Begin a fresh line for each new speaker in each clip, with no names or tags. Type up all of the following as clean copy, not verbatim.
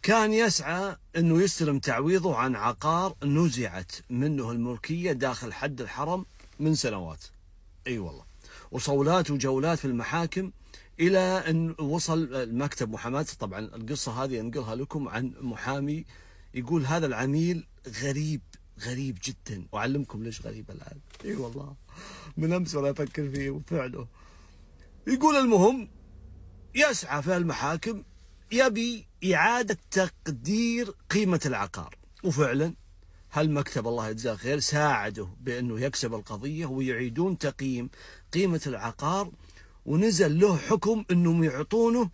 كان يسعى أنه يستلم تعويضه عن عقار نزعت منه الملكية داخل حد الحرم من سنوات. أي والله. وصولات وجولات في المحاكم إلى أن وصل المكتب محاماة. طبعا القصة هذه أنقلها لكم عن محامي يقول هذا العميل غريب جدا، وأعلمكم ليش غريب الآن. أي والله من أمس ولا أفكر فيه وفعله. يقول المهم يسعى في المحاكم يبي إعادة تقدير قيمة العقار، وفعلا هالمكتب الله يجزاه خير ساعده بأنه يكسب القضية ويعيدون تقييم قيمة العقار، ونزل له حكم أنهم يعطونه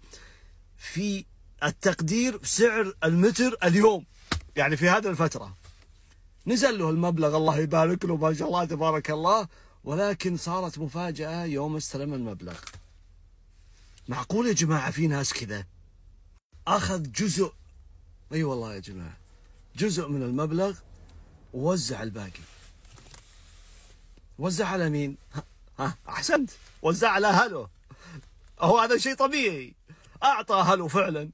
في التقدير سعر المتر اليوم، يعني في هذه الفترة نزل له المبلغ الله يبارك له ما شاء الله تبارك الله. ولكن صارت مفاجأة يوم استلم المبلغ. معقول يا جماعة في ناس كذا؟ أخذ جزء، أي والله يا جماعة، جزء من المبلغ ووزع الباقي. وزع على مين؟ ها أحسنت، وزع على أهله. هو هذا شيء طبيعي. أعطى أهله فعلا،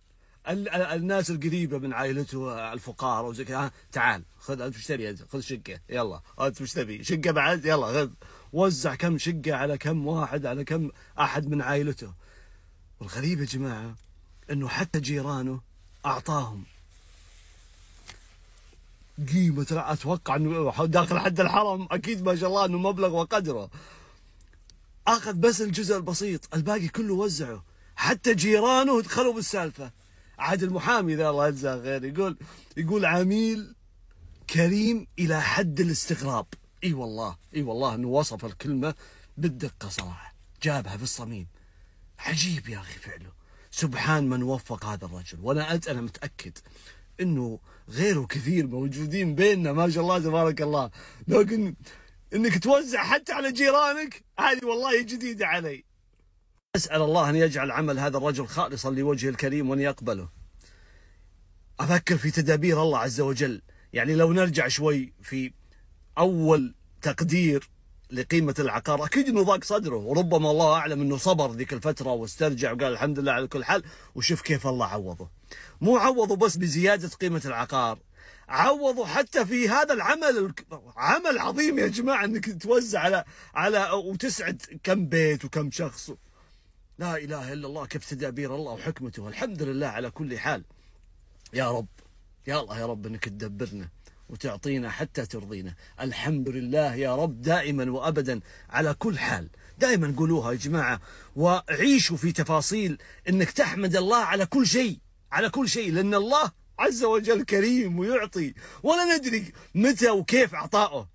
الناس القريبة من عائلته الفقراء وزي كذا. تعال خذ أنت وش تبي، خذ شقة يلا، أنت وش تبي شقة بعد يلا خذ. وزع كم شقة على كم واحد، على كم أحد من عائلته. والغريب يا جماعة أنه حتى جيرانه أعطاهم قيمة. أتوقع أنه داخل حد الحرم أكيد ما شاء الله أنه مبلغ وقدره. أخذ بس الجزء البسيط، الباقي كله وزعه. حتى جيرانه دخلوا بالسالفة. عاد المحامي ذا الله يجزاه خير يقول عميل كريم إلى حد الاستغراب. اي والله انه وصف الكلمة بالدقة صراحة، جابها في الصميم. عجيب يا أخي فعله. سبحان من وفق هذا الرجل. وأنا متأكد أنه غيره كثير موجودين بيننا ما شاء الله تبارك الله، لكن أنك توزع حتى على جيرانك هذه والله جديدة علي. أسأل الله أن يجعل عمل هذا الرجل خالصا لوجهه الكريم وأن يقبله. أفكر في تدابير الله عز وجل. يعني لو نرجع شوي في أول تقدير لقيمة العقار، أكيد أنه ضاق صدره، وربما الله أعلم أنه صبر ذيك الفترة واسترجع وقال الحمد لله على كل حال. وشوف كيف الله عوضه. مو عوضه بس بزيادة قيمة العقار، عوضه حتى في هذا العمل. عمل عظيم يا جماعة أنك توزع على وتسعد كم بيت وكم شخص. لا إله إلا الله، كيف تدابير الله وحكمته. الحمد لله على كل حال. يا رب يا الله يا رب أنك تدبرنا وتعطينا حتى ترضينا. الحمد لله يا رب دائما وأبدا على كل حال. دائما قولوها يا جماعة، وعيشوا في تفاصيل أنك تحمد الله على كل شيء، على كل شيء، لأن الله عز وجل كريم ويعطي، ولا ندري متى وكيف عطاؤه.